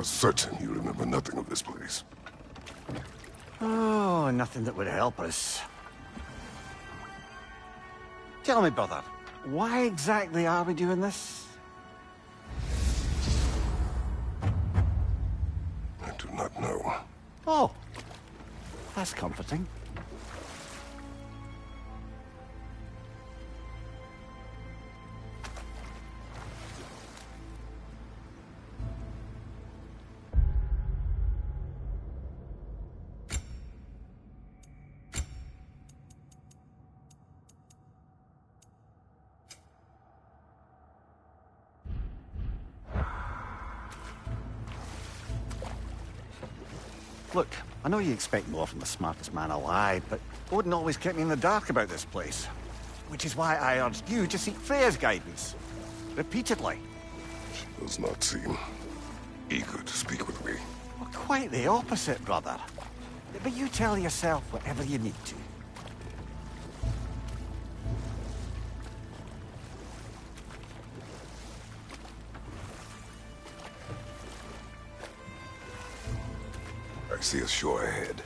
are certain you remember nothing of this place. Oh, nothing that would help us. Tell me, brother, why exactly are we doing this? I do not know. Oh, that's comforting. Look, I know you expect more from the smartest man alive, but Odin always kept me in the dark about this place. Which is why I urged you to seek Freya's guidance. Repeatedly. She does not seem eager to speak with me. Well, quite the opposite, brother. But you tell yourself whatever you need to. I see a shore ahead.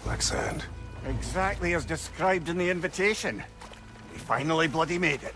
Black sand. Exactly as described in the invitation. We finally bloody made it.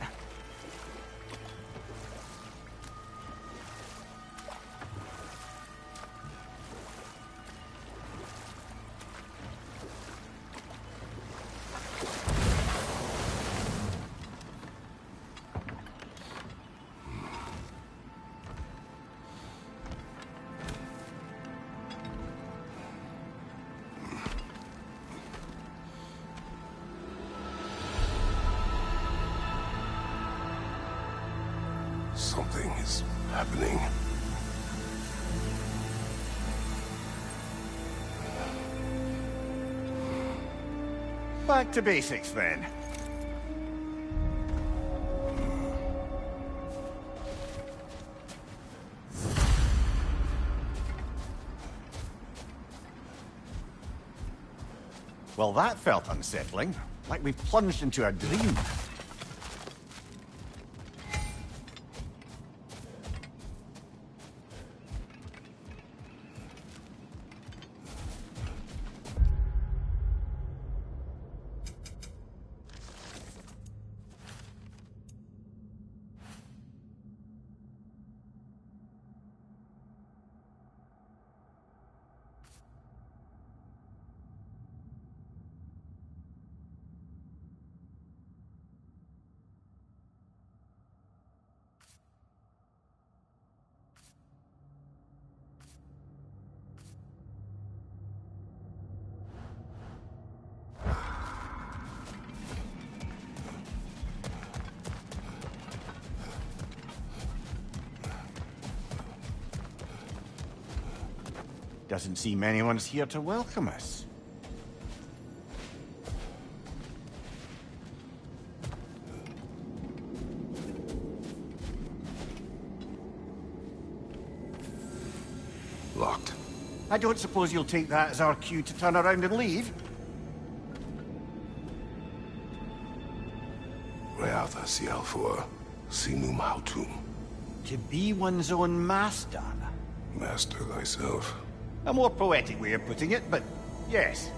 Something is happening. Back to basics, then. Well, that felt unsettling. Like we've plunged into a dream. Doesn't seem anyone's here to welcome us. Locked. I don't suppose you'll take that as our cue to turn around and leave? Reatha Sialfur, Sinum Hautum. To be one's own master. Master thyself. A more poetic way of putting it, but yes.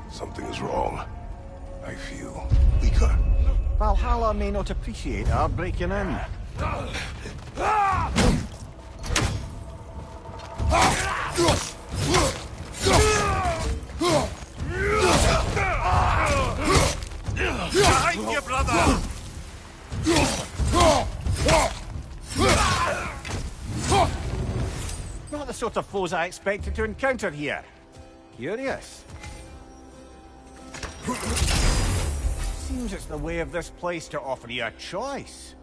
Something is wrong. I feel weaker. Valhalla may not appreciate our breaking in. Behind you, brother! Not the sort of foes I expected to encounter here. Curious. Seems it's the way of this place to offer you a choice.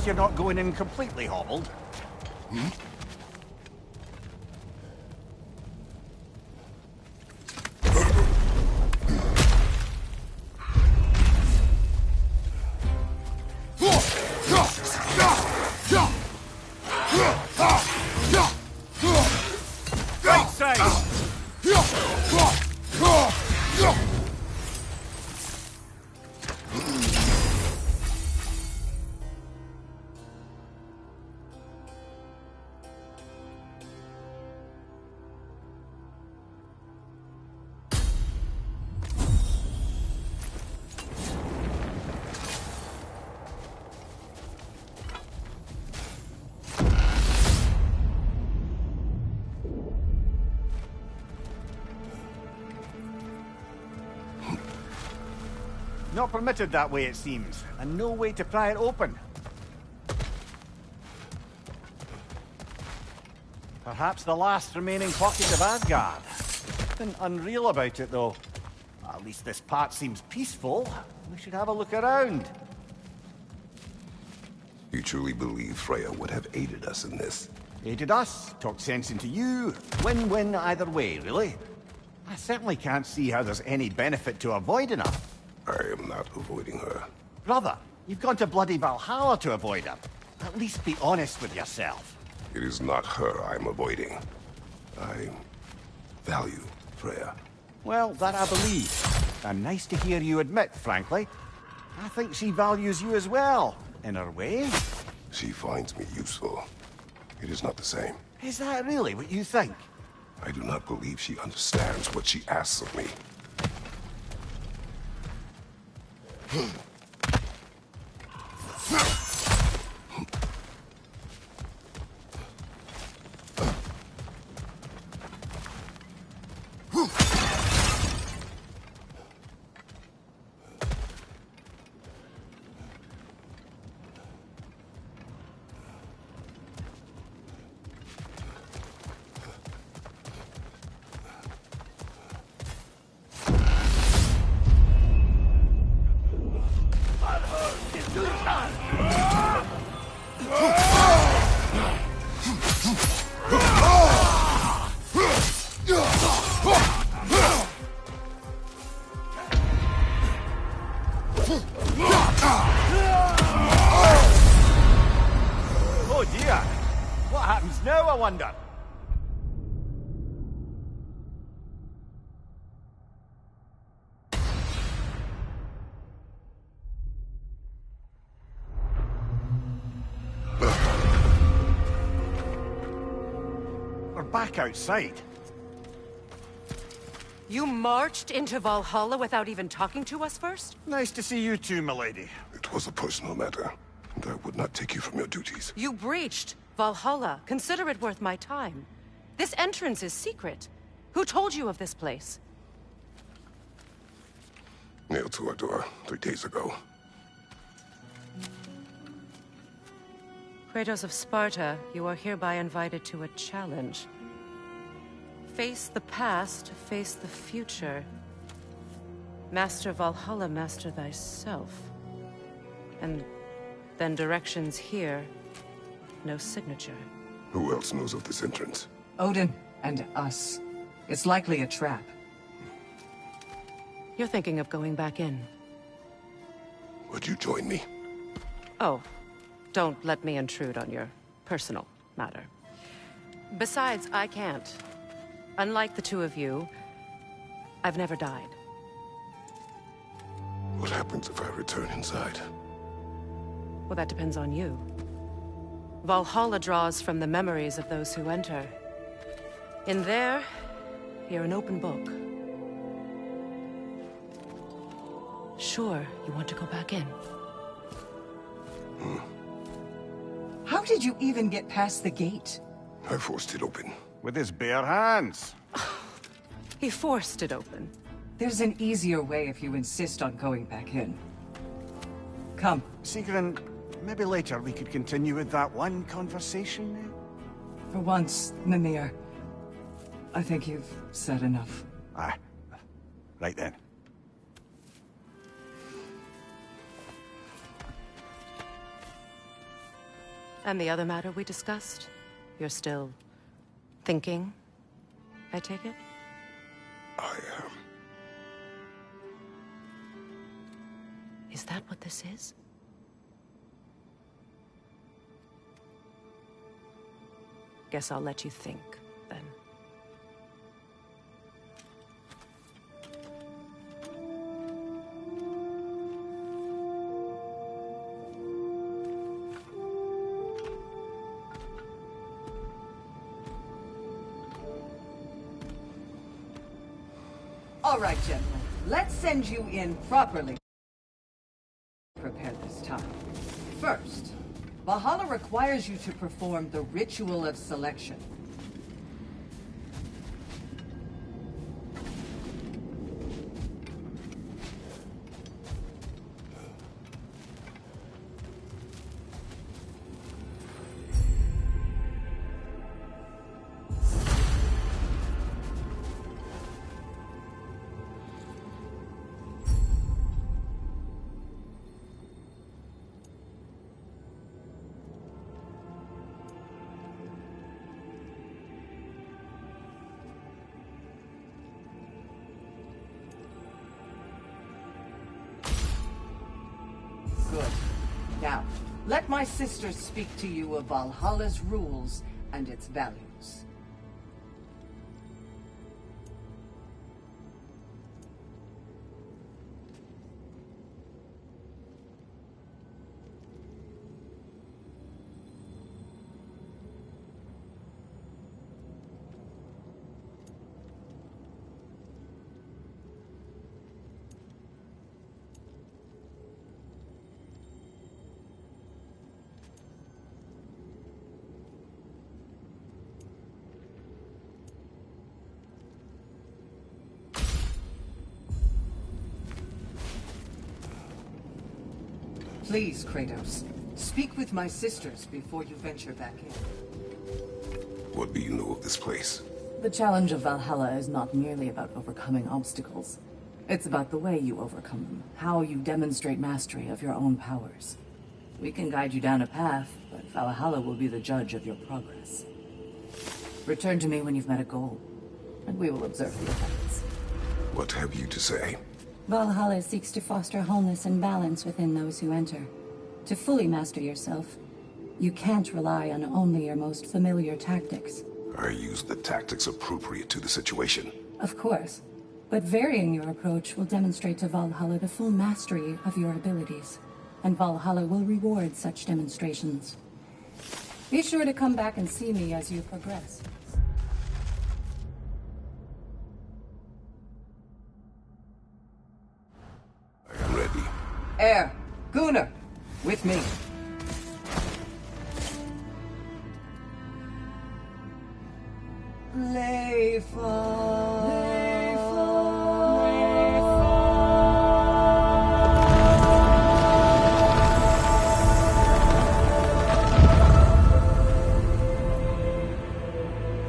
least you're not going in completely hobbled. Right side! Not permitted that way, it seems, and no way to pry it open. Perhaps the last remaining pocket of Asgard. Nothing unreal about it, though. At least this part seems peaceful. We should have a look around. You truly believe Freya would have aided us in this? Aided us, talked sense into you. Win-win either way, really. I certainly can't see how there's any benefit to avoiding her. I am not avoiding her. Brother, you've gone to bloody Valhalla to avoid her. At least be honest with yourself. It is not her I'm avoiding. I value Freya. Well, that I believe. And nice to hear you admit, frankly. I think she values you as well, in her way. She finds me useful. It is not the same. Is that really what you think? I do not believe she understands what she asks of me. Oh dear! What happens now, I wonder? We're back outside. You marched into Valhalla without even talking to us first? Nice to see you too, milady. It was a personal matter, and I would not take you from your duties. You breached Valhalla. Consider it worth my time. This entrance is secret. Who told you of this place? Nailed to our door 3 days ago. Kratos of Sparta, you are hereby invited to a challenge. Face the past, face the future. Master Valhalla, master thyself. And then directions here, no signature. Who else knows of this entrance? Odin and us. It's likely a trap. You're thinking of going back in. Would you join me? Oh, don't let me intrude on your personal matter. Besides, I can't. Unlike the two of you, I've never died. What happens if I return inside? Well, that depends on you. Valhalla draws from the memories of those who enter. In there, you're an open book. Sure, you want to go back in. How did you even get past the gate? I forced it open. With his bare hands. He forced it open. There's an easier way if you insist on going back in. Come. Sigrun, maybe later we could continue with that one conversation. For once, Mimir. I think you've said enough. Aye. Right then. And the other matter we discussed? You're still thinking, I take it? I am. Is that what this is? Guess I'll let you think, then. All right, gentlemen. Let's send you in properly. Prepare this time. First, Valhalla requires you to perform the ritual of selection. Good. Now, let my sisters speak to you of Valhalla's rules and its values. Please, Kratos, speak with my sisters before you venture back in. What do you know of this place? The challenge of Valhalla is not merely about overcoming obstacles. It's about the way you overcome them, how you demonstrate mastery of your own powers. We can guide you down a path, but Valhalla will be the judge of your progress. Return to me when you've met a goal, and we will observe the effects. What have you to say? Valhalla seeks to foster wholeness and balance within those who enter. To fully master yourself, you can't rely on only your most familiar tactics. I use the tactics appropriate to the situation. Of course, but varying your approach will demonstrate to Valhalla the full mastery of your abilities, and Valhalla will reward such demonstrations. Be sure to come back and see me as you progress. I am ready. Air, Gunnar, with me.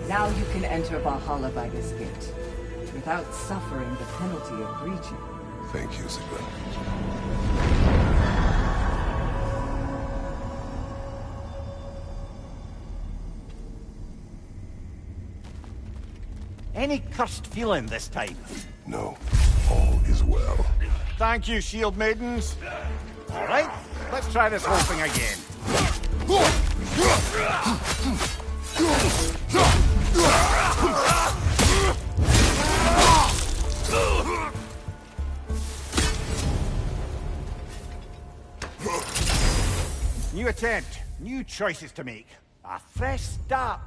Now you can enter Valhalla by this gate, without suffering the penalty of breaching. Thank you, Sigmund. Any cursed feeling this time? No, all is well. Thank you, shield maidens. All right, let's try this whole thing again. New attempt, new choices to make. A fresh start.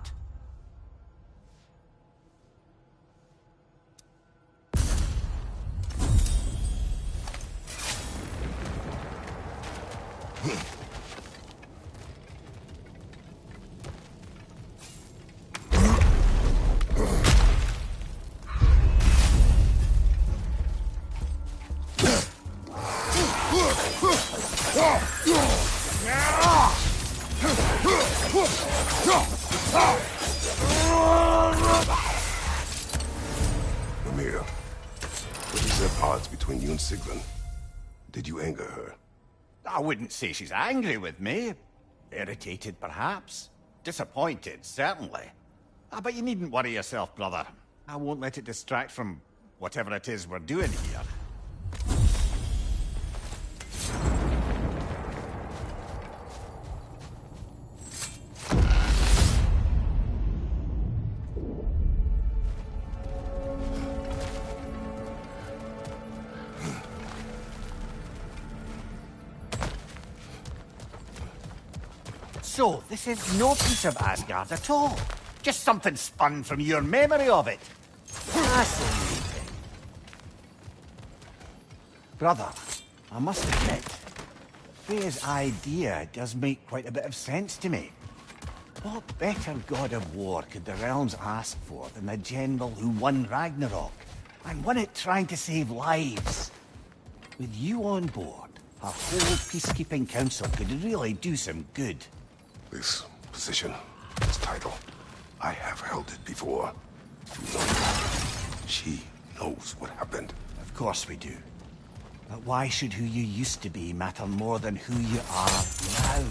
Mimir, what is at odds between you and Sigmund? Did you anger her? I wouldn't say she's angry with me. Irritated, perhaps. Disappointed, certainly. But you needn't worry yourself, brother. I won't let it distract from whatever it is we're doing here. So, this is no piece of Asgard at all. Just something spun from your memory of it. Fascinating. Brother, I must admit, Freya's idea does make quite a bit of sense to me. What better god of war could the realms ask for than the general who won Ragnarok, and won it trying to save lives? With you on board, our whole peacekeeping council could really do some good. This position, this title, I have held it before. You know that. She knows what happened. Of course we do. But why should who you used to be matter more than who you are now?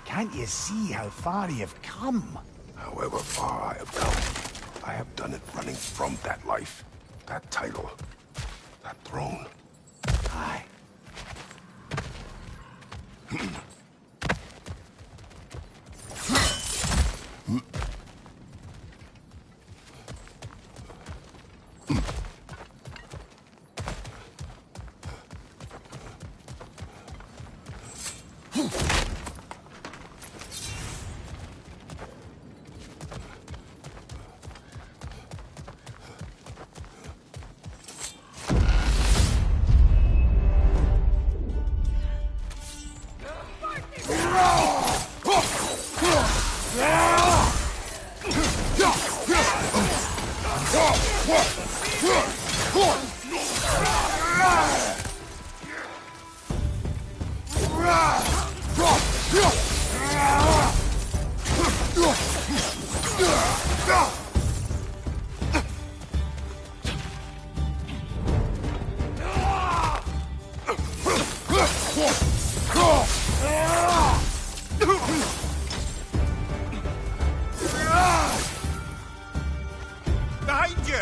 Can't you see how far you've come? However far I have come, I have done it running from that life, that title, that throne. Aye. Behind you!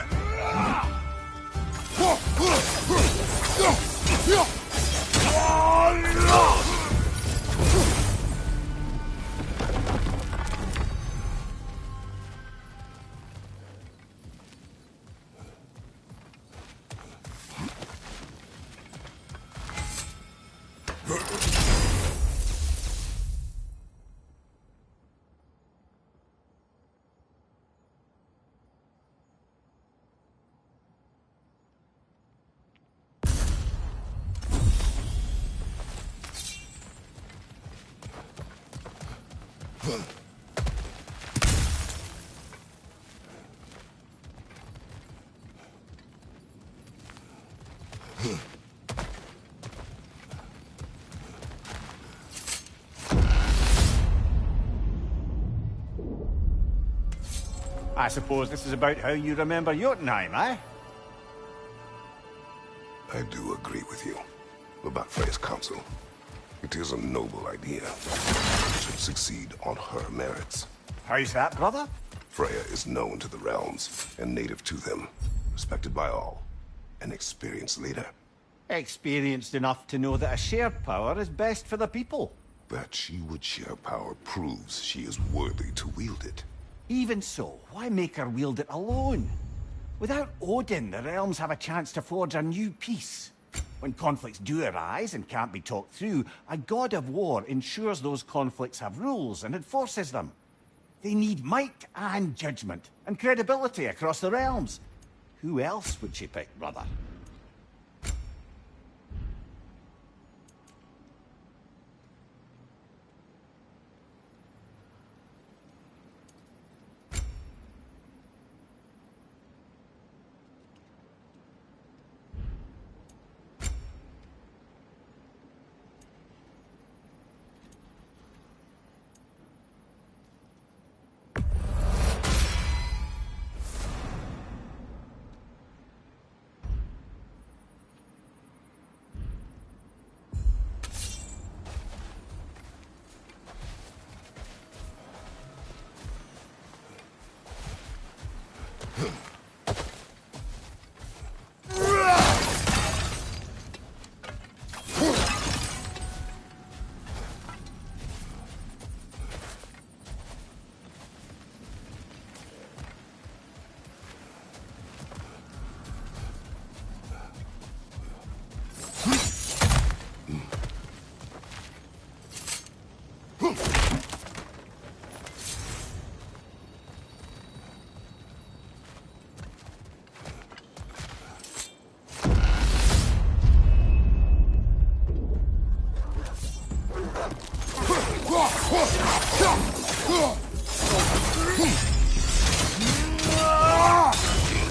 I suppose this is about how you remember Jotunheim, eh? I do agree with you about Freya's council. It is a noble idea. It should succeed on her merits. How's that, brother? Freya is known to the realms and native to them, respected by all, an experienced leader. Experienced enough to know that a shared power is best for the people. That she would share power proves she is worthy to wield it. Even so, why make her wield it alone? Without Odin, the realms have a chance to forge a new peace. When conflicts do arise and can't be talked through, a god of war ensures those conflicts have rules and enforces them. They need might and judgment, and credibility across the realms. Who else would she pick, brother?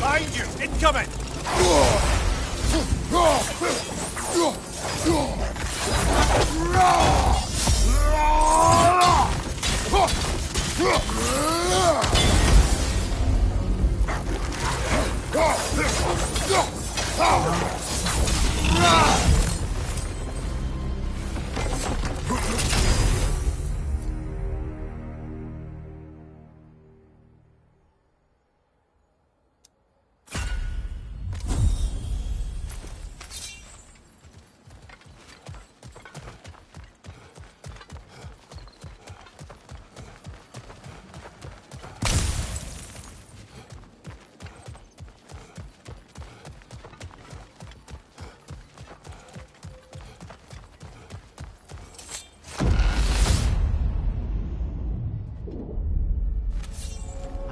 Behind you! Incoming!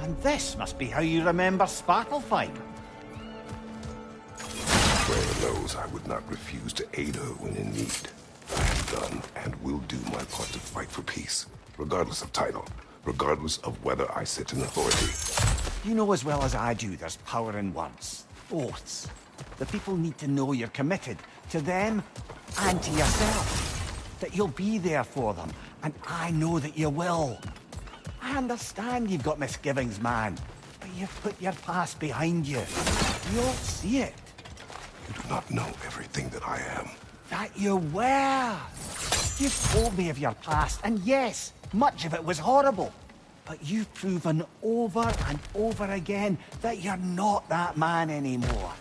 And this must be how you remember Sparklefight. Freya knows I would not refuse to aid her when in need. I have done and will do my part to fight for peace, regardless of title, regardless of whether I sit in authority. You know as well as I do there's power in words. Oaths. The people need to know you're committed to them and to yourself. That you'll be there for them, and I know that you will. I understand you've got misgivings, man, but you've put your past behind you. You'll see it. You do not know everything that I am. That you were. You've told me of your past, and yes, much of it was horrible. But you've proven over and over again that you're not that man anymore.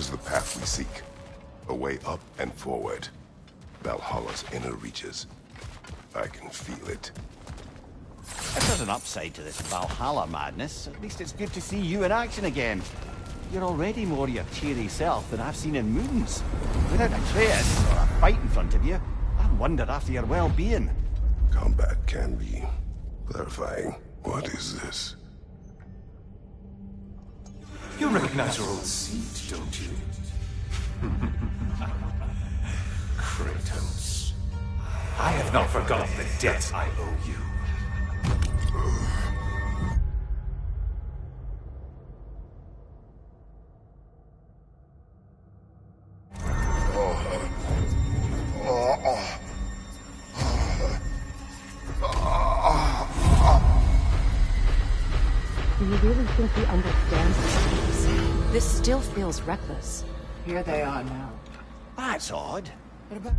is the path we seek. A way up and forward. Valhalla's inner reaches. I can feel it. If there's an upside to this Valhalla madness, at least it's good to see you in action again. You're already more your cheery self than I've seen in moons. Without a trace or a fight in front of you, I wonder after your well-being. Combat can be clarifying. What is this? You recognize your old seat, don't you? Kratos. I have not forgotten the debt I owe you. Do you really think he understands this? This still feels reckless. Here they are now. That's odd. What about...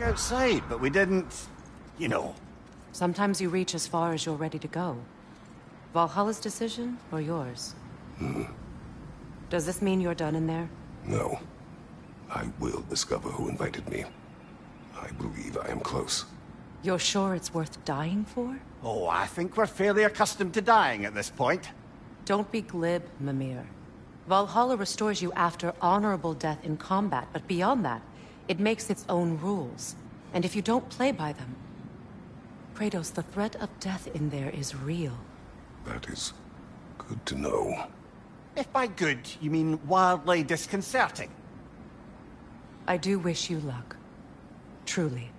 Outside, but we didn't... you know. Sometimes you reach as far as you're ready to go. Valhalla's decision, or yours? Does this mean you're done in there? No. I will discover who invited me. I believe I am close. You're sure it's worth dying for? Oh, I think we're fairly accustomed to dying at this point. Don't be glib, Mimir. Valhalla restores you after honorable death in combat, but beyond that, it makes its own rules. And if you don't play by them... Kratos, the threat of death in there is real. That is good to know. If by good, you mean wildly disconcerting. I do wish you luck. Truly.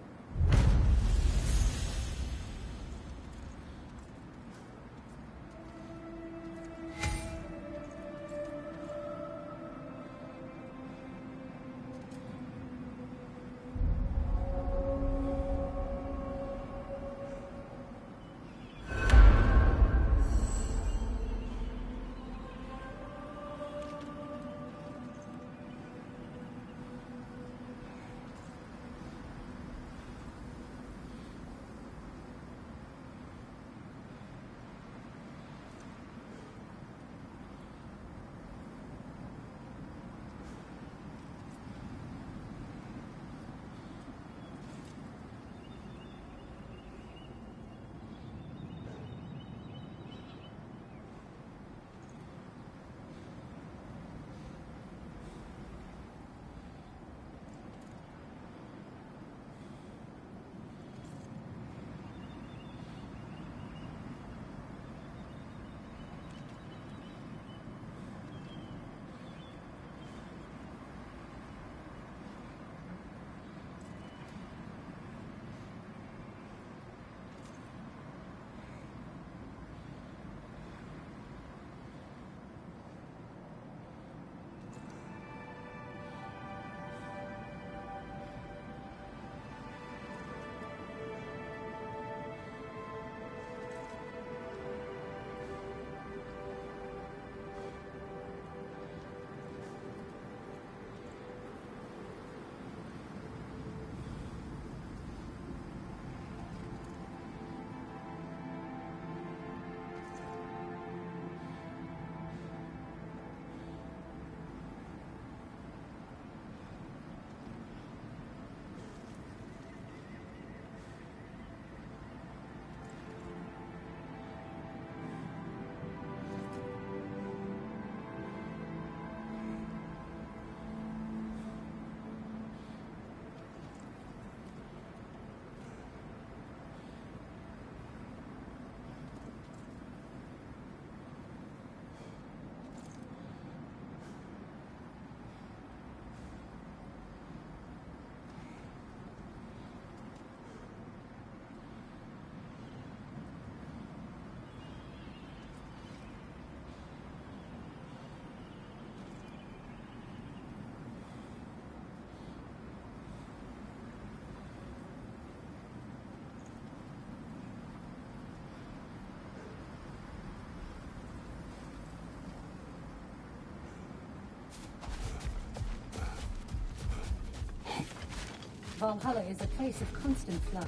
Valhalla is a place of constant flux.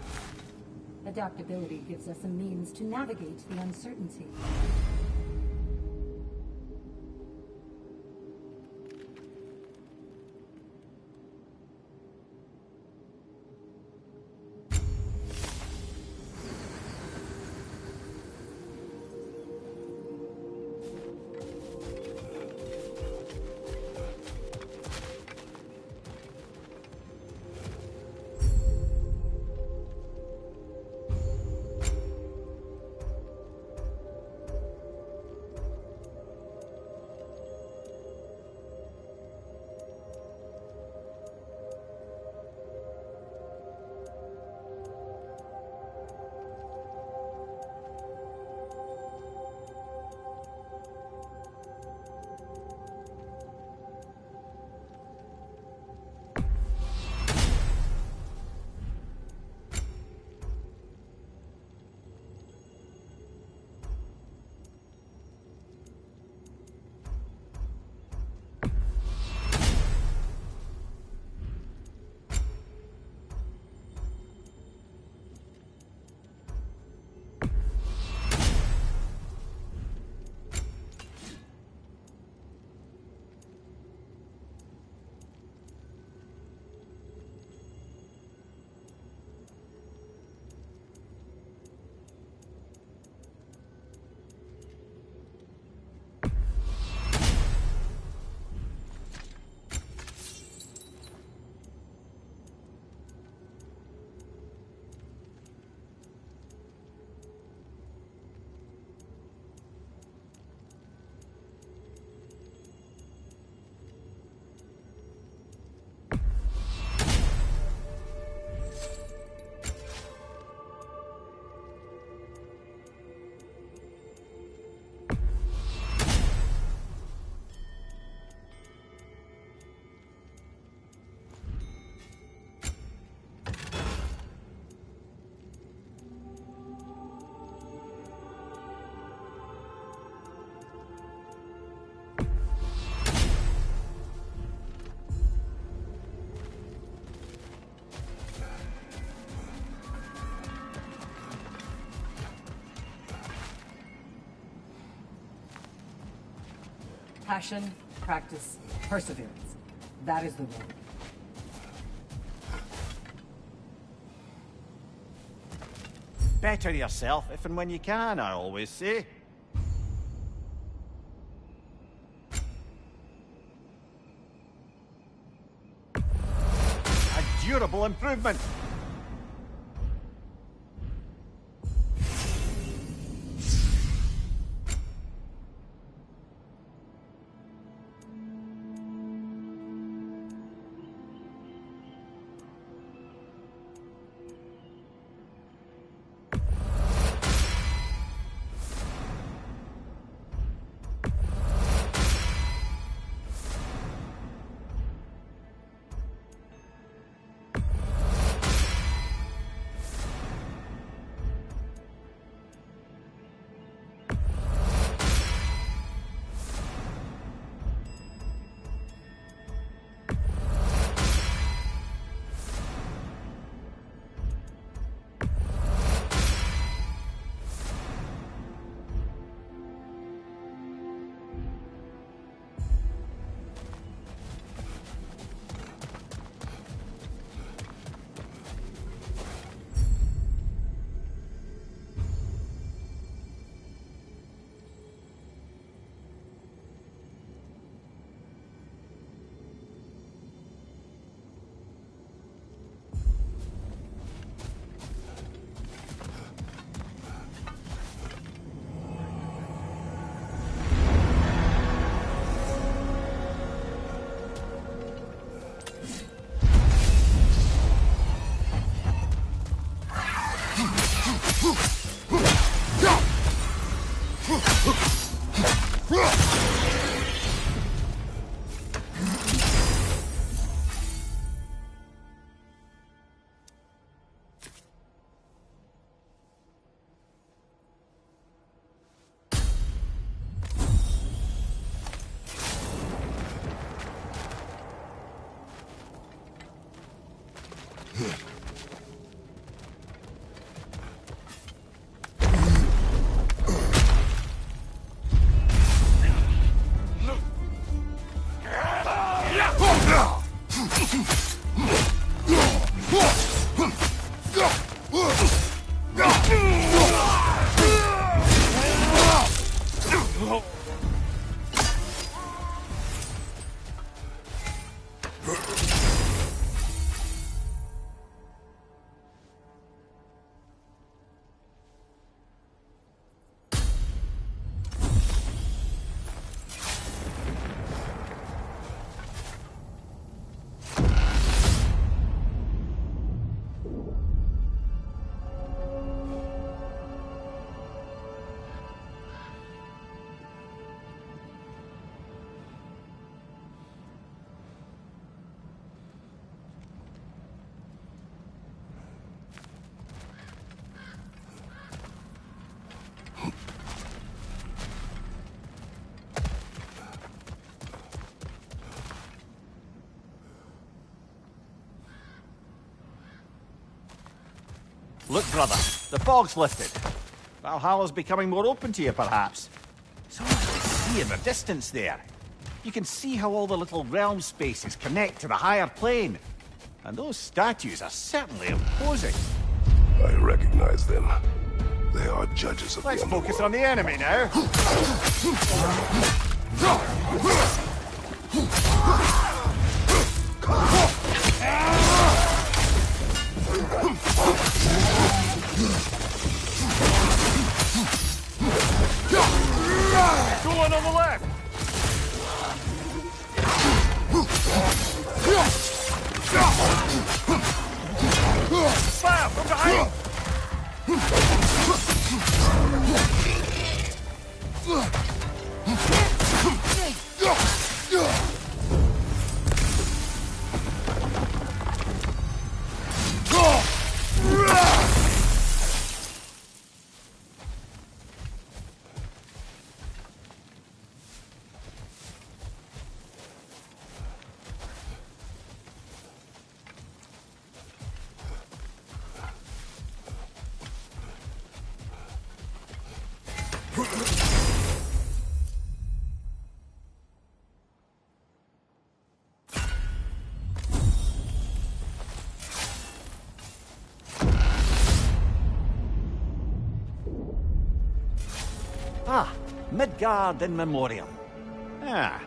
Adaptability gives us a means to navigate the uncertainty. Passion, practice, perseverance. That is the road. Better yourself if and when you can, I always say. A durable improvement. Look, brother, the fog's lifted. Valhalla's becoming more open to you, perhaps. So much to see in the distance there. You can see how all the little realm spaces connect to the higher plane. And those statues are certainly imposing. I recognize them. They are judges of Let's the focus underworld. on the enemy now. Go on the left. Fire from behind. Ah, Midgard in Memoriam. Ah,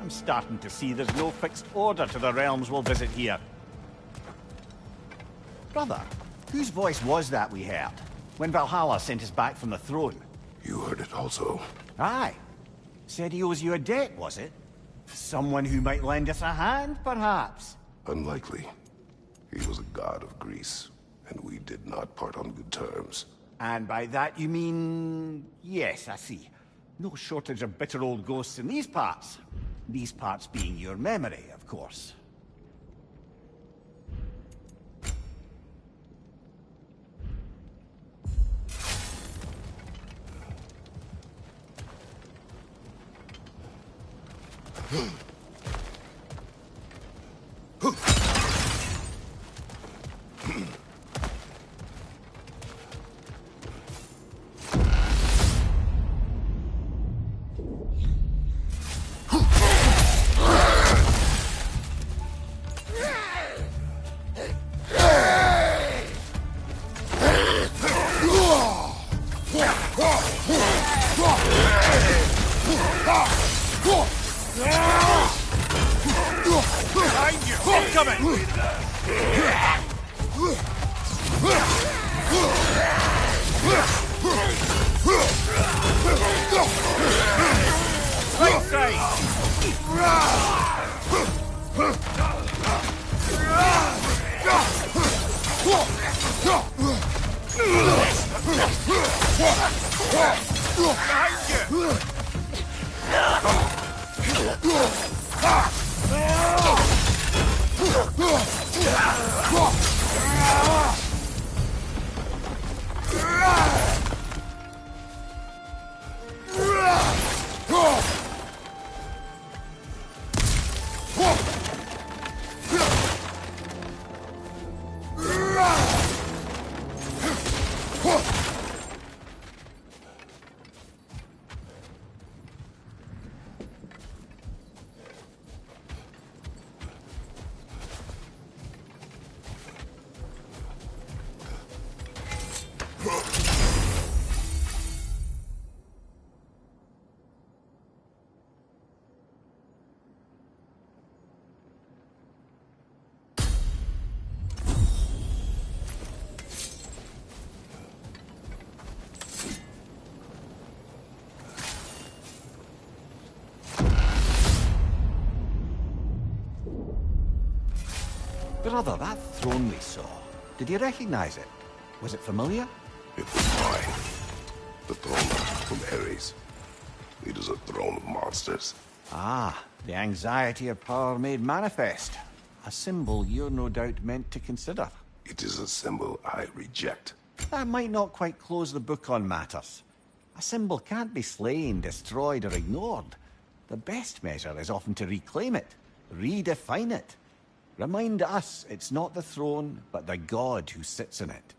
I'm starting to see there's no fixed order to the realms we'll visit here. Brother, whose voice was that we heard when Valhalla sent us back from the throne? You heard it also. Aye. Said he owes you a debt, was it? Someone who might lend us a hand, perhaps? Unlikely. He was a god of Greece, and we did not part on good terms. And by that you mean... Yes, I see. No shortage of bitter old ghosts in these parts. These parts being your memory, of course. Brother, that throne we saw, did you recognize it? Was it familiar? It was mine. The throne from Ares. It is a throne of monsters. Ah, the anxiety of power made manifest. A symbol you're no doubt meant to consider. It is a symbol I reject. That might not quite close the book on matters. A symbol can't be slain, destroyed, or ignored. The best measure is often to reclaim it, redefine it. Remind us it's not the throne, but the god who sits in it.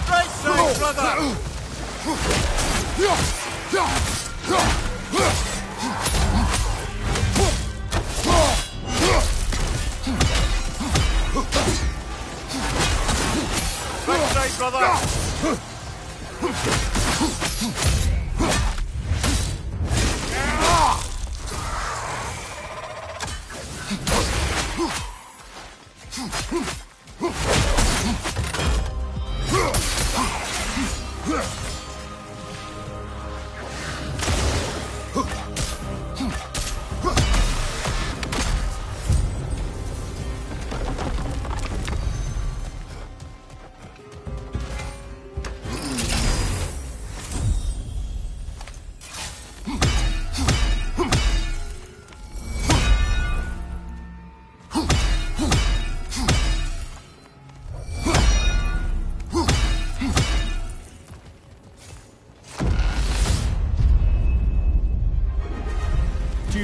Right side, brother! Right side, brother!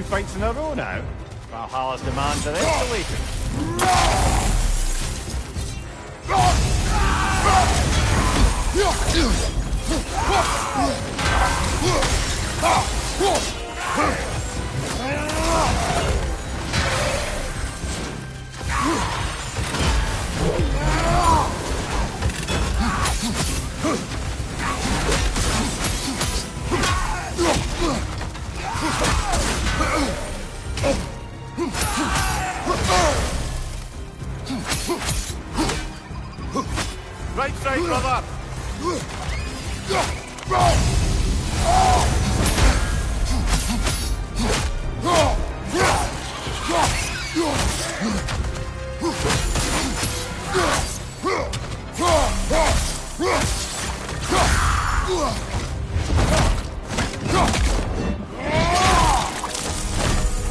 fights in a row now. Valhalla's demands are escalating. Right side, brother!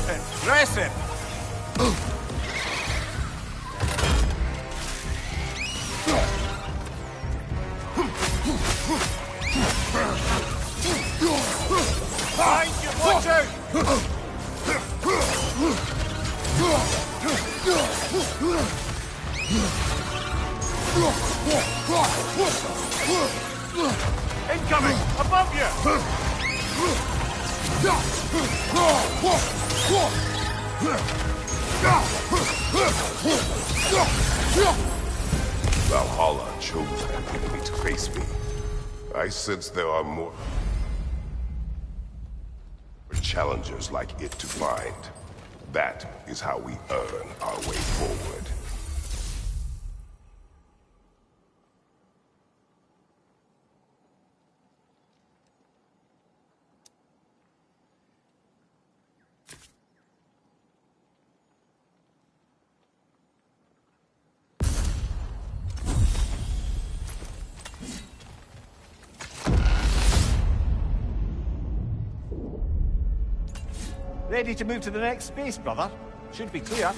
Impressive! Behind you, watch out! Incoming! Above you! Valhalla chose an enemy to face me. I sense there are more challengers like it to find. That is how we earn our way forward. Ready to move to the next space, brother? Should be clear.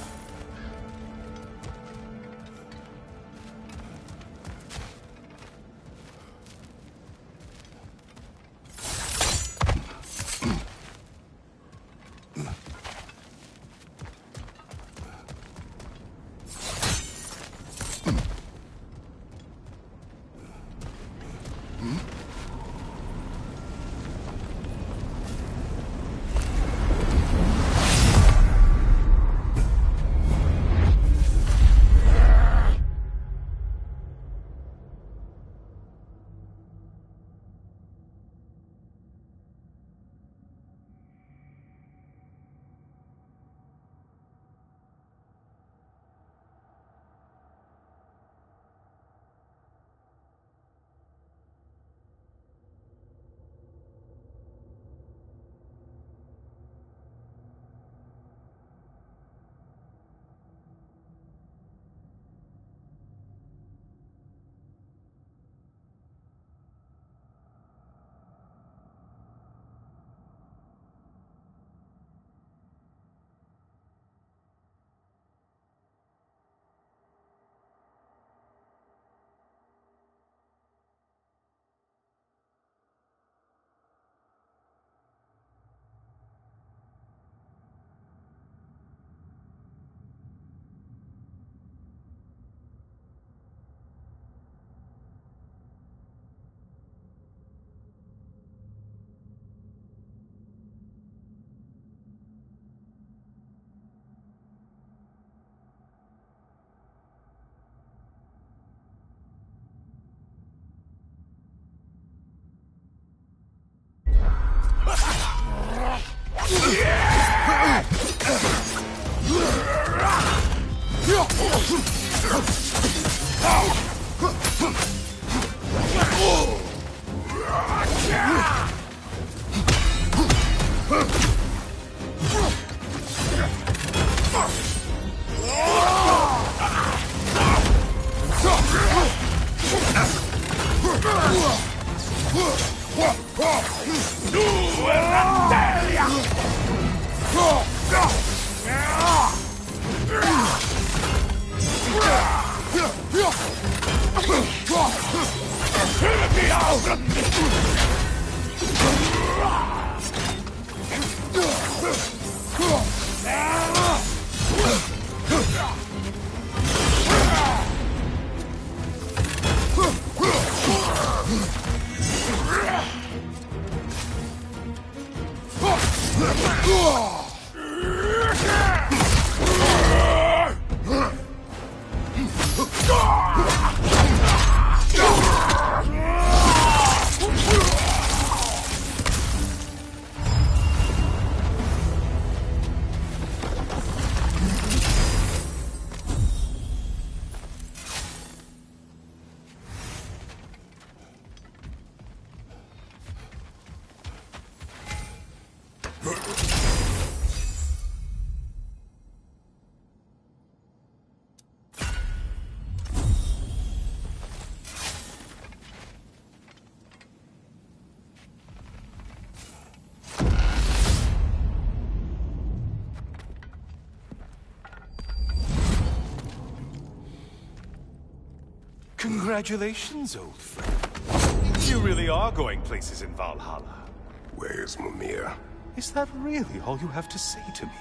Congratulations, old friend. You really are going places in Valhalla. Where's Mimir? Is that really all you have to say to me?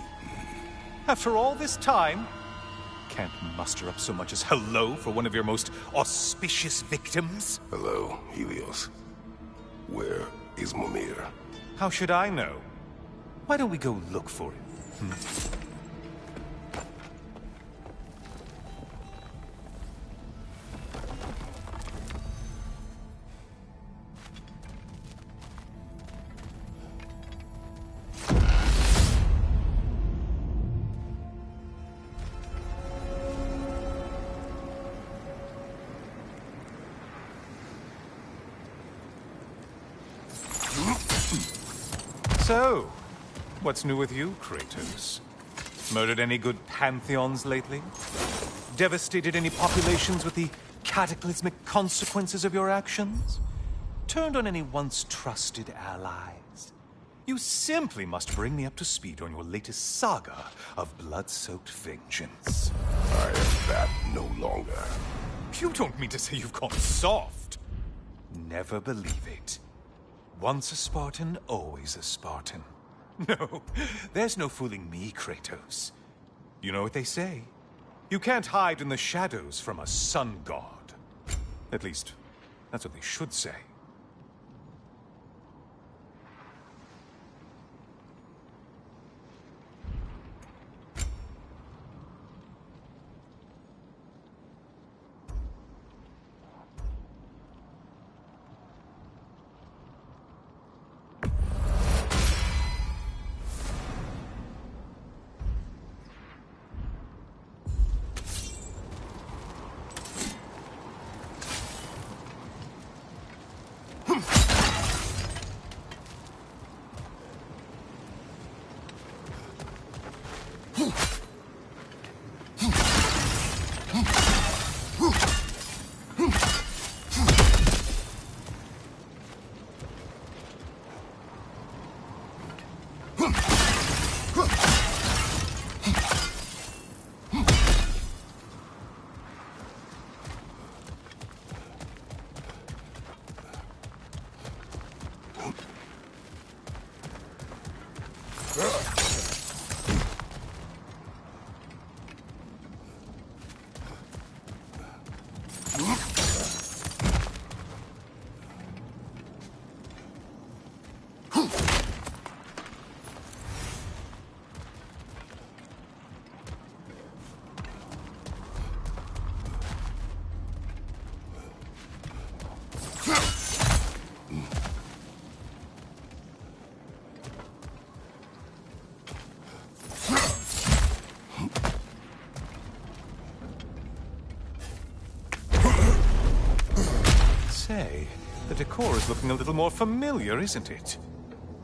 After all this time, can't muster up so much as hello for one of your most auspicious victims? Hello, Helios. Where is Mimir? How should I know? Why don't we go look for him? So, what's new with you, Kratos? Murdered any good pantheons lately? Devastated any populations with the cataclysmic consequences of your actions? Turned on any once trusted allies? You simply must bring me up to speed on your latest saga of blood-soaked vengeance. I am that no longer. You don't mean to say you've gone soft? Never believe it. Once a Spartan, always a Spartan. No, there's no fooling me, Kratos. You know what they say? You can't hide in the shadows from a sun god. At least, that's what they should say. Say, the decor is looking a little more familiar, isn't it?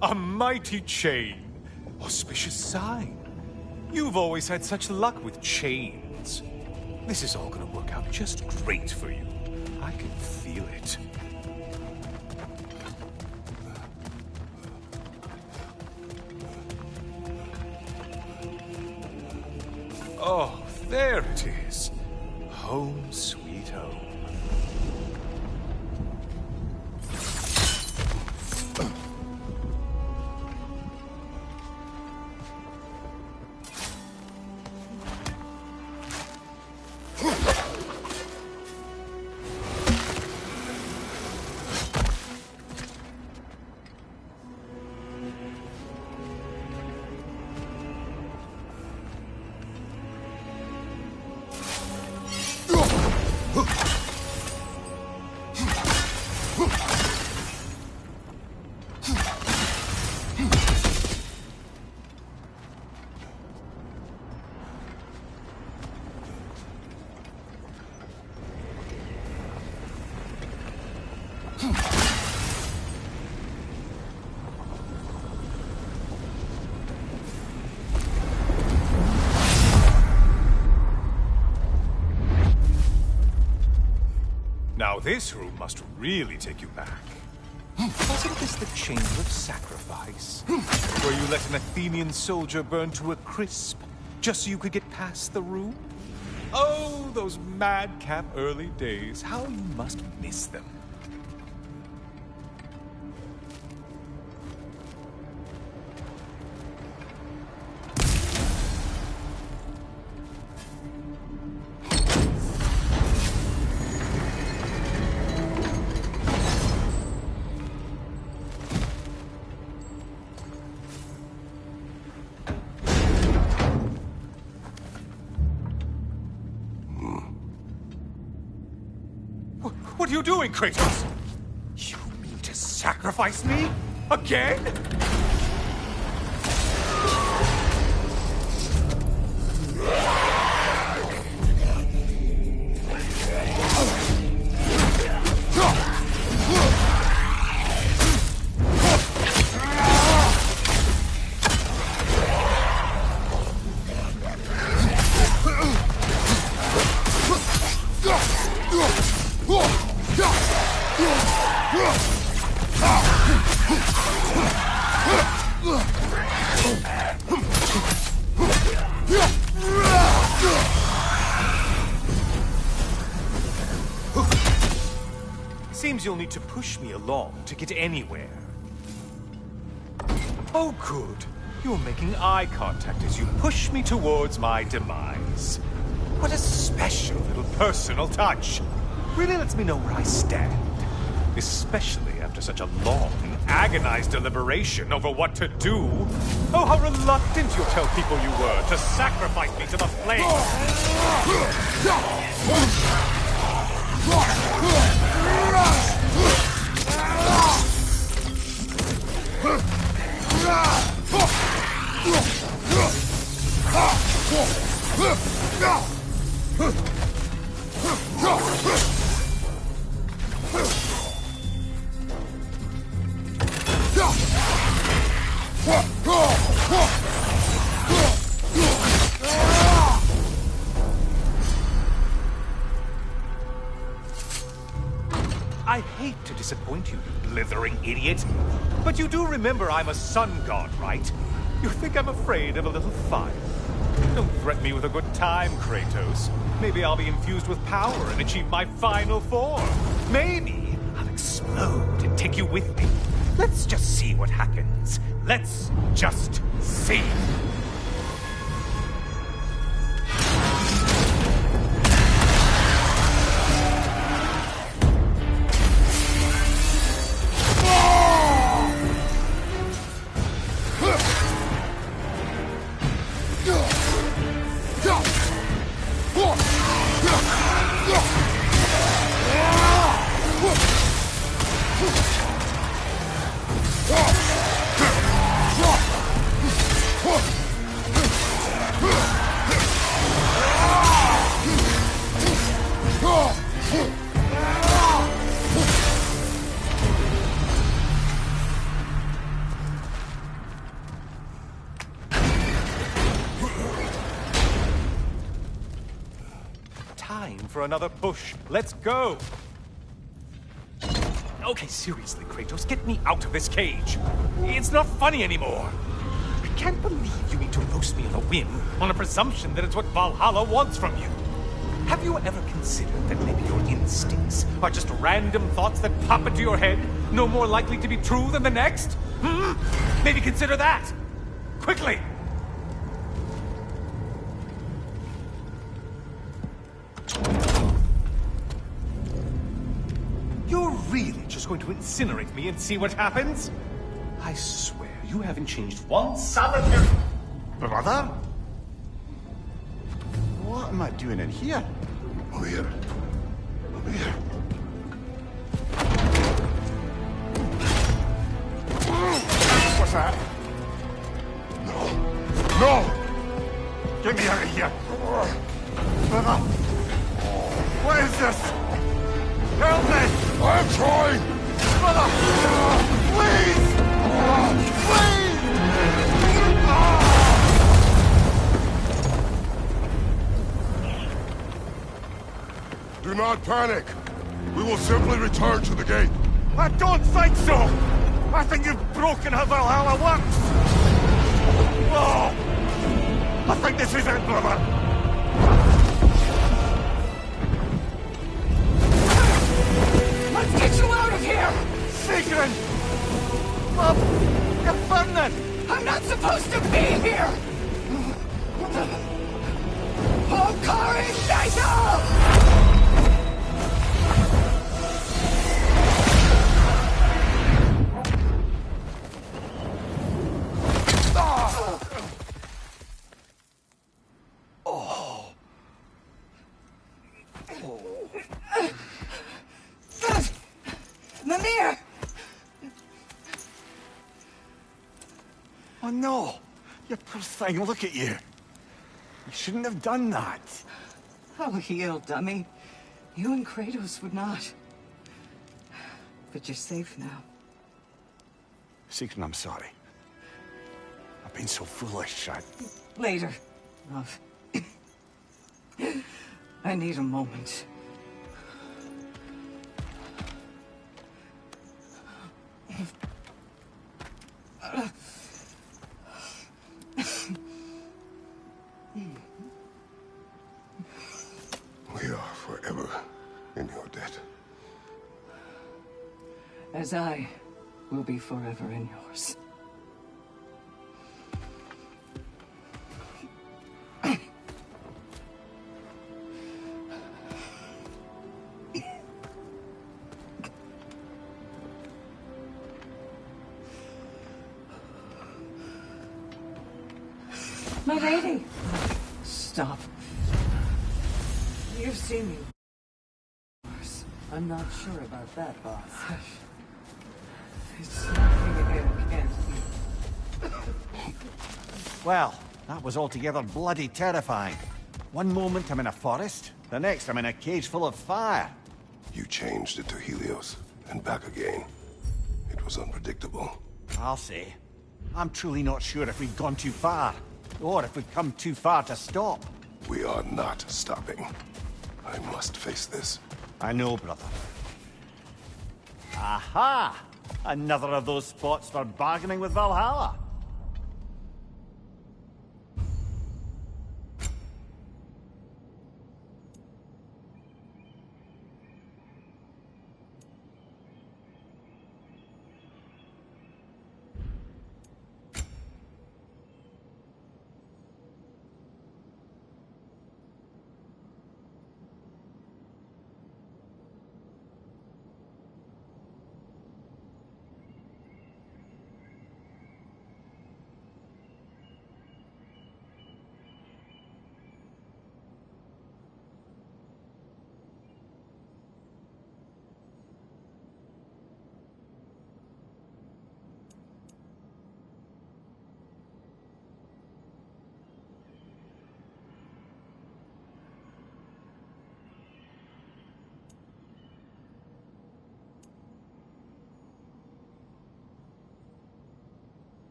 A mighty chain. Auspicious sign. You've always had such luck with chains. This is all gonna work out just great for you. I can feel it. Oh, there it is. Home sweet home. Now this room must really take you back. Wasn't this the Chamber of Sacrifice? Where you let an Athenian soldier burn to a crisp, just so you could get past the room? Oh, those madcap early days. How you must miss them. What are you doing, Kratos? You mean to sacrifice me? Again? Seems you'll need to push me along to get anywhere. Oh, good. You're making eye contact as you push me towards my demise. What a special little personal touch. Really lets me know where I stand. Especially after such a long and agonized deliberation over what to do. Oh, how reluctant you'll tell people you were to sacrifice me to the flames. I hate to disappoint you, you blithering idiot. But you do remember I'm a sun god, right? You think I'm afraid of a little fire? Don't threaten me with a good time, Kratos. Maybe I'll be infused with power and achieve my final form. Maybe I'll explode and take you with me. Let's just see what happens. Let's just see. Time for another push. Let's go. Okay, seriously, Kratos, get me out of this cage. It's not funny anymore. I can't believe you need to roast me on a whim on a presumption that it's what Valhalla wants from you. Have you ever considered that maybe your instincts are just random thoughts that pop into your head, no more likely to be true than the next? Maybe consider that. Quickly! You're really just going to incinerate me and see what happens? I swear, you haven't changed one solitary... Brother? What am I doing in here? Over here. Over here. What's that? No. No! Get me out of here! Brother! What is this? Help me! I'm trying! Brother! Please! Please! Do not panic. We will simply return to the gate. I don't think so! I think you've broken how Valhalla works! Oh! I think this is it, brother! burning! Bob, you're burning! I'm not supposed to be here! Hokari Naito! Mimir! Oh no! You poor thing, look at you! You shouldn't have done that. Oh, heal, dummy. You and Kratos would not. But you're safe now. Seeker, I'm sorry. I've been so foolish, Later, love. I need a moment. We are forever in your debt. As I will be forever in yours. My lady! Stop. You've seen me worse. I'm not sure about that, boss. It's nothing I can't see. Well, that was altogether bloody terrifying. One moment I'm in a forest, the next I'm in a cage full of fire. You changed it to Helios, and back again. It was unpredictable. I'll say. I'm truly not sure if we've gone too far, or if we've come too far to stop. We are not stopping. I must face this. I know, brother. Aha! Another of those spots for bargaining with Valhalla.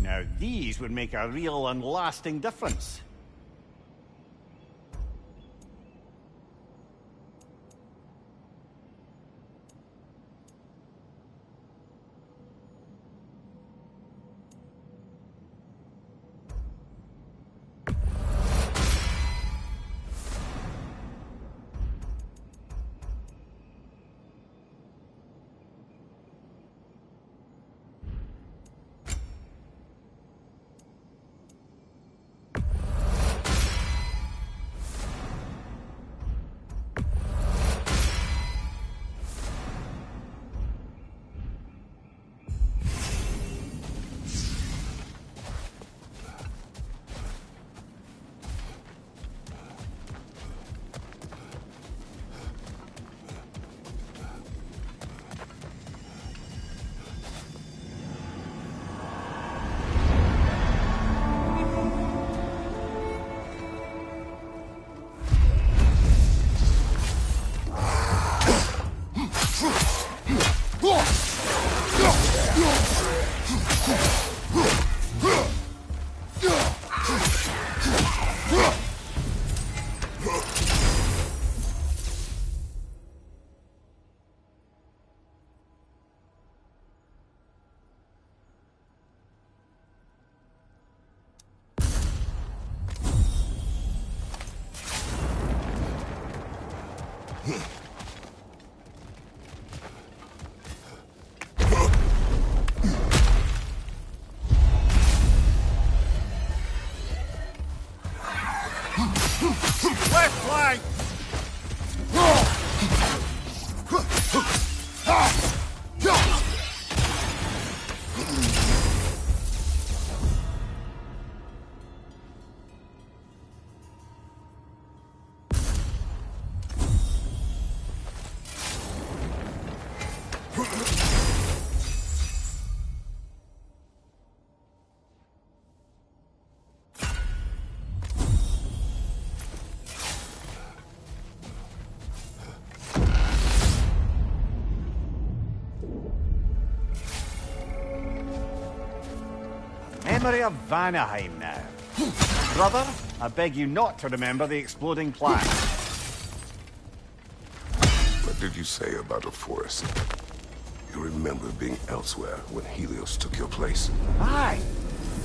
Now these would make a real and lasting difference. Left flank! Memory of Vanaheim now. Brother, I beg you not to remember the exploding plaque. What did you say about a forest? You remember being elsewhere when Helios took your place? Aye.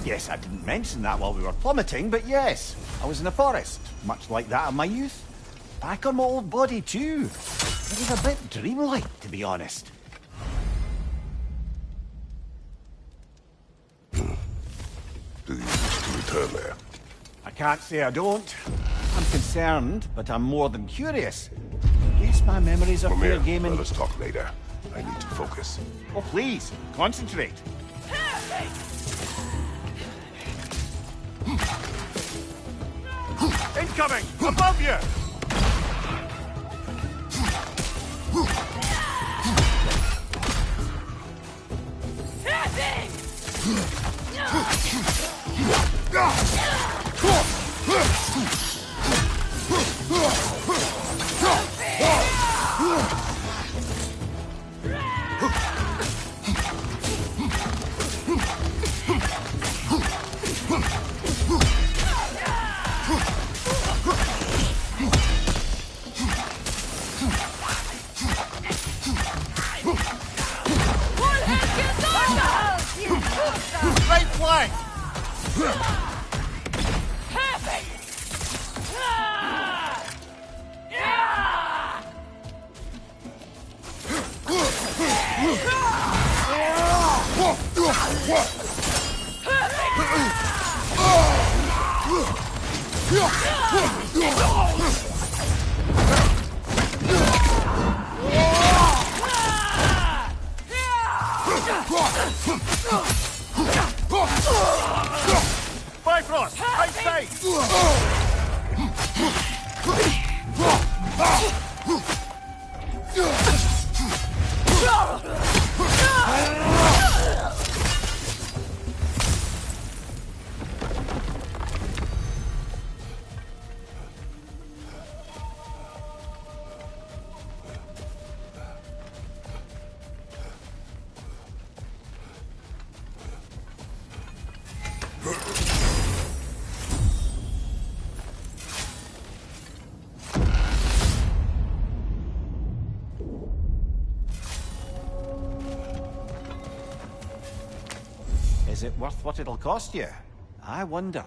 Yes, I didn't mention that while we were plummeting, but yes, I was in a forest, much like that of my youth. Back on my old body, too. It was a bit dreamlike, to be honest. Do you wish to return there? I can't say I don't. I'm concerned, but I'm more than curious. Guess my memories are fair Mimir, game let and... us talk later. I need to focus. Oh, please, concentrate. Incoming! Above you! Right flank! Bifrost! Right side! Is it worth what it'll cost you? I wonder.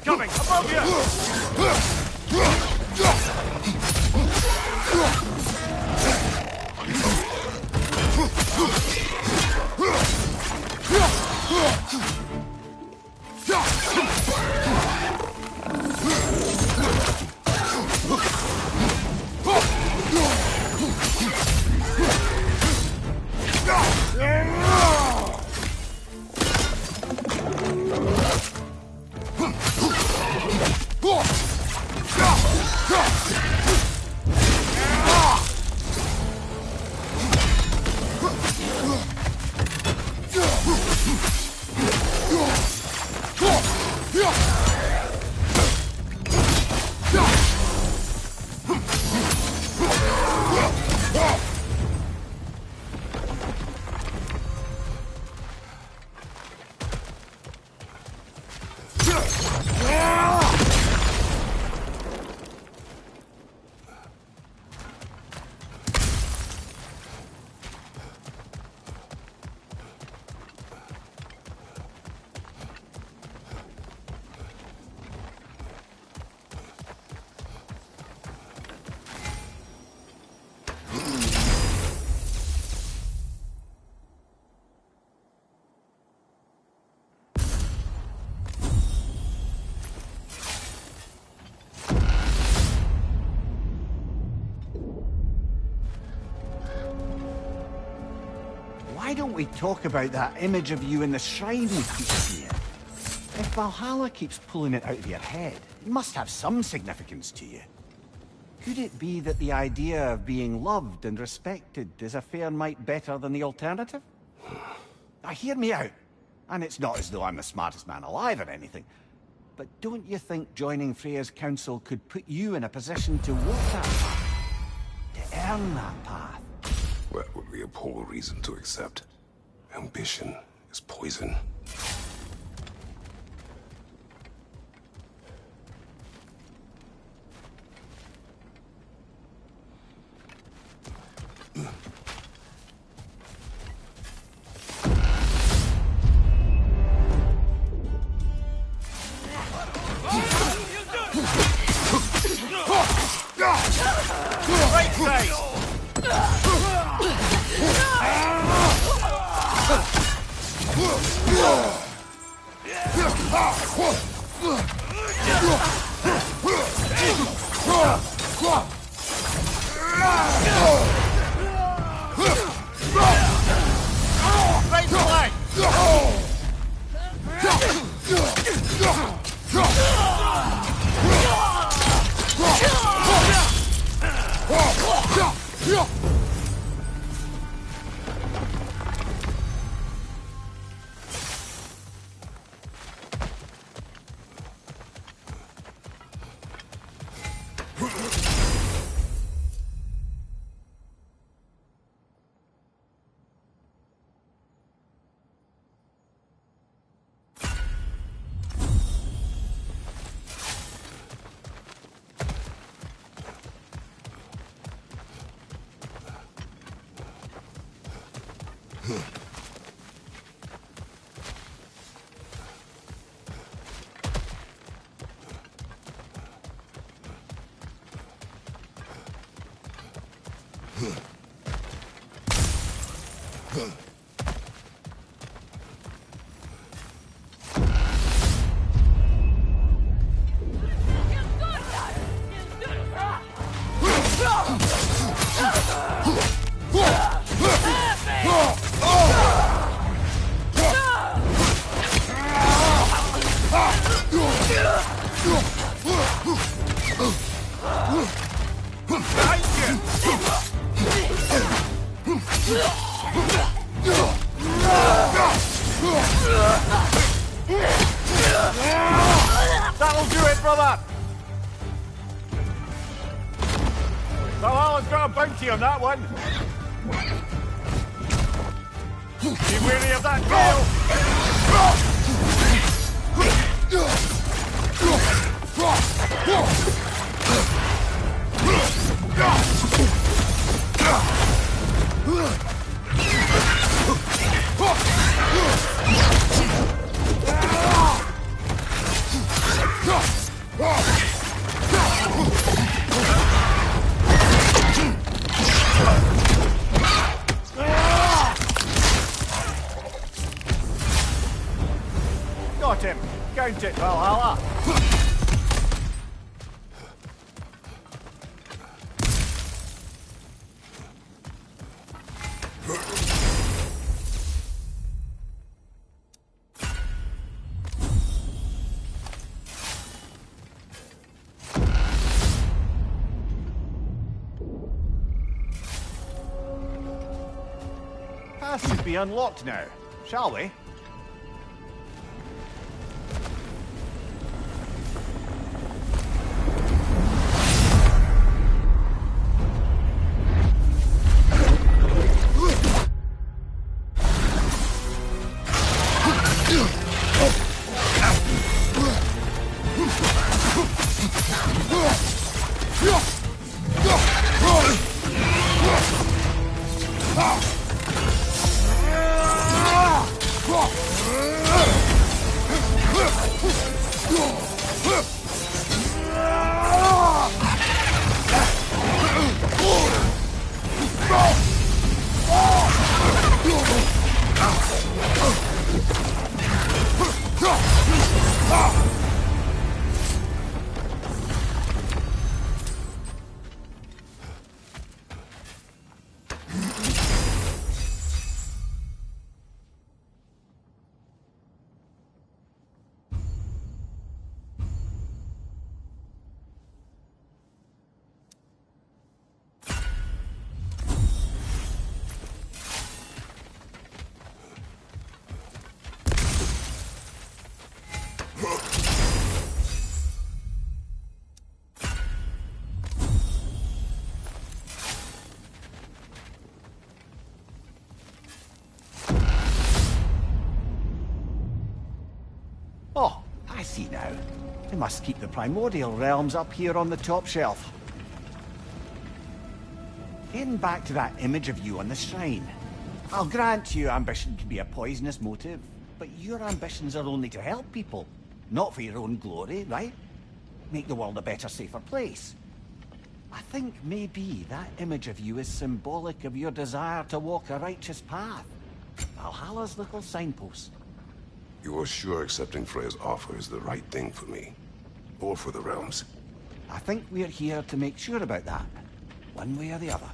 Incoming! Above you! Why don't we talk about that image of you in the shrine we keep seeing? If Valhalla keeps pulling it out of your head, it must have some significance to you. Could it be that the idea of being loved and respected is a fair mite better than the alternative? Now hear me out. And it's not as though I'm the smartest man alive or anything. But don't you think joining Freya's council could put you in a position to walk that path? To earn that path? That would be a poor reason to accept. Ambition is poison. Right face! Right leg! That'll do it, brother! Valhalla's got a bounty on that one! Be wary of that tail! Got him! Count it, Valhalla! Path should be unlocked now, shall we? Oh, I see now. They must keep the primordial realms up here on the top shelf. Getting back to that image of you on the shrine. I'll grant you ambition can be a poisonous motive, but your ambitions are only to help people, not for your own glory, right? Make the world a better, safer place. I think maybe that image of you is symbolic of your desire to walk a righteous path. Valhalla's little signpost. You are sure accepting Freya's offer is the right thing for me? Or for the realms? I think we're here to make sure about that, one way or the other.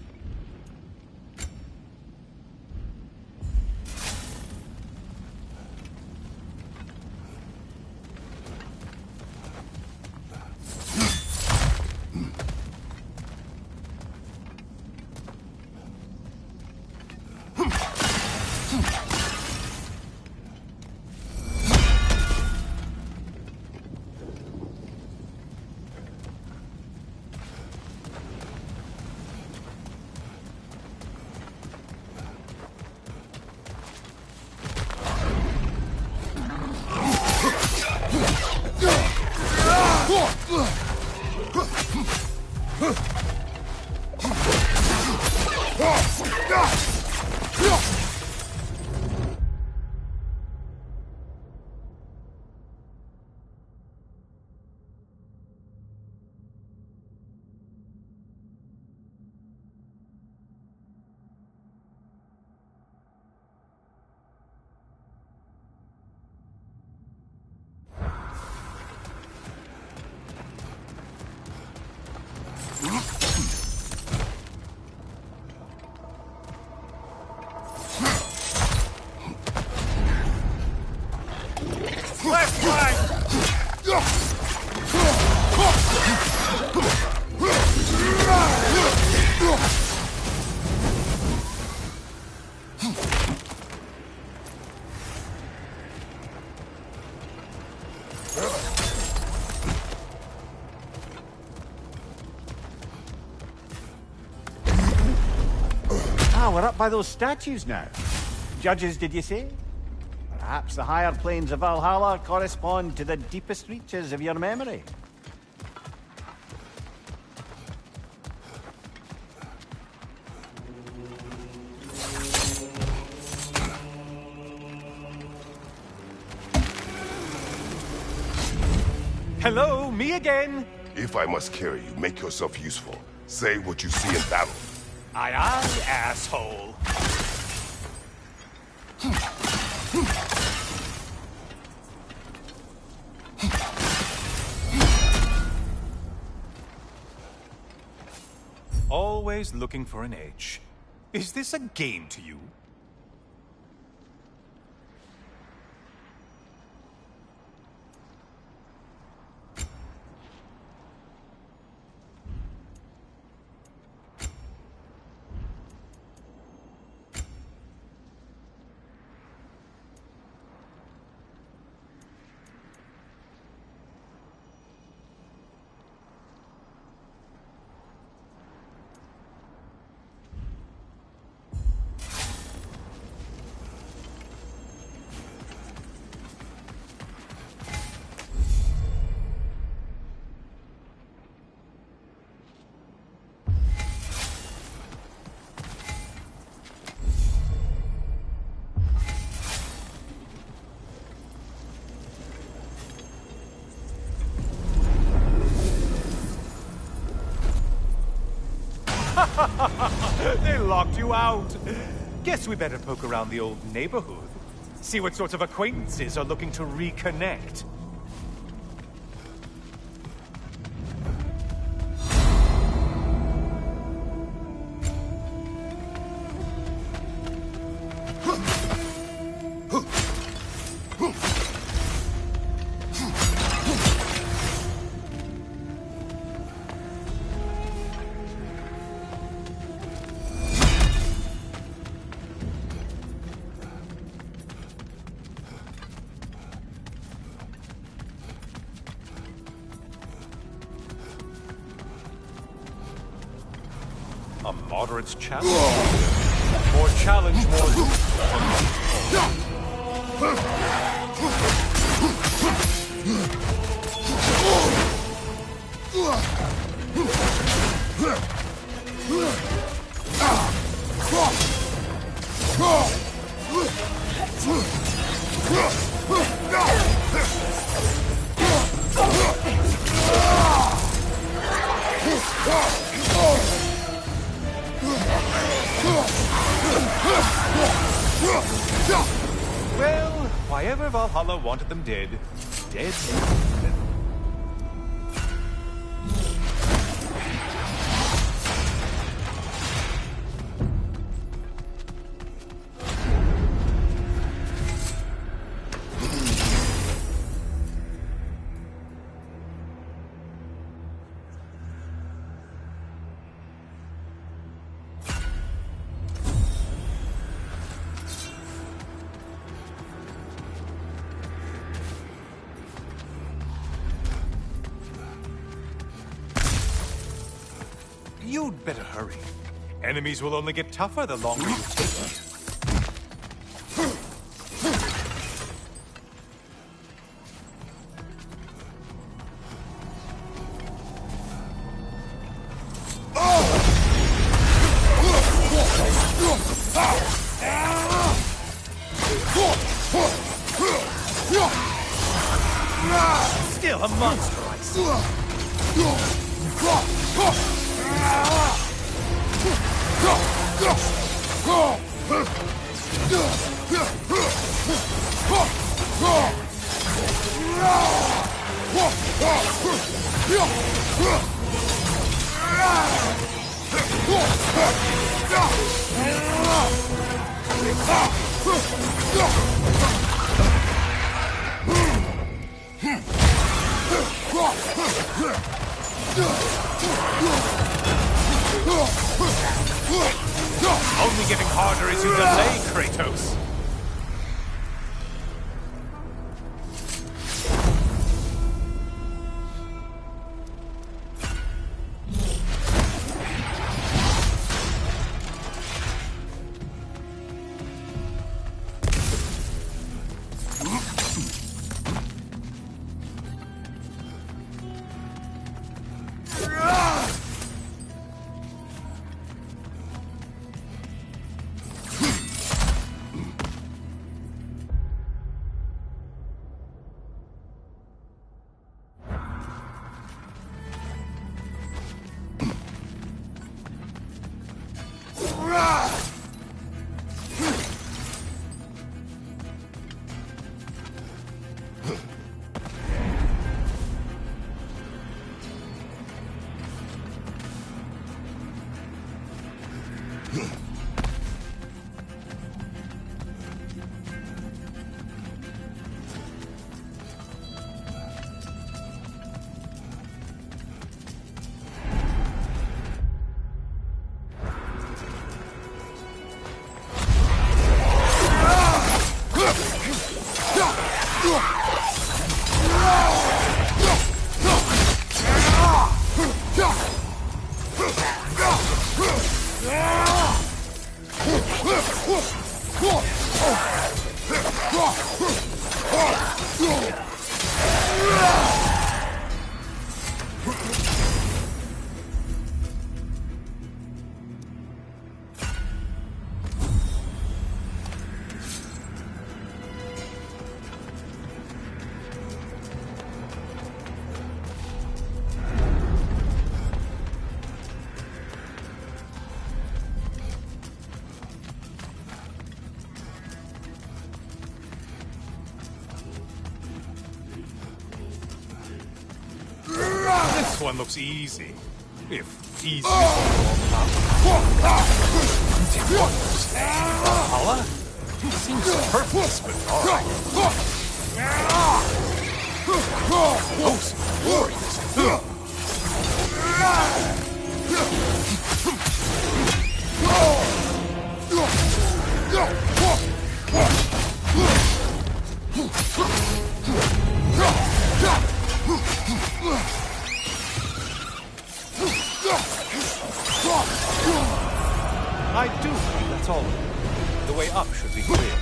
Left flank! Ah, we're up by those statues now. Judges, did you say? Perhaps the higher planes of Valhalla correspond to the deepest reaches of your memory. Hello, me again. If I must carry you, make yourself useful. Say what you see in battle. Aye, aye, asshole. Always looking for an edge. Is this a game to you? They locked you out. Guess we better poke around the old neighborhood. See what sorts of acquaintances are looking to reconnect. A moderate challenge. More challenge, more loot. Well, why ever Valhalla wanted them dead, dead. You'd better hurry. Enemies will only get tougher the longer you take. Still a monster, I see. Only getting harder as you delay, Kratos. This one looks easy. If easy is Valhalla? Seems purposeless, but alright. Hosts of warriors. I do believe that's all. The way up should be clear.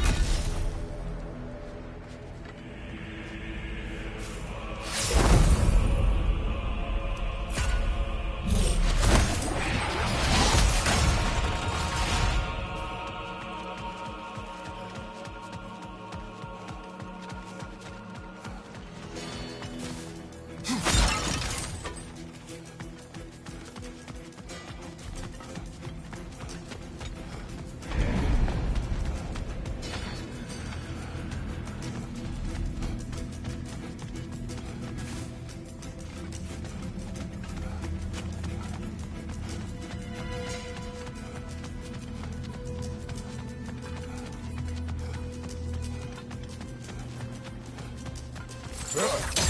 Ugh.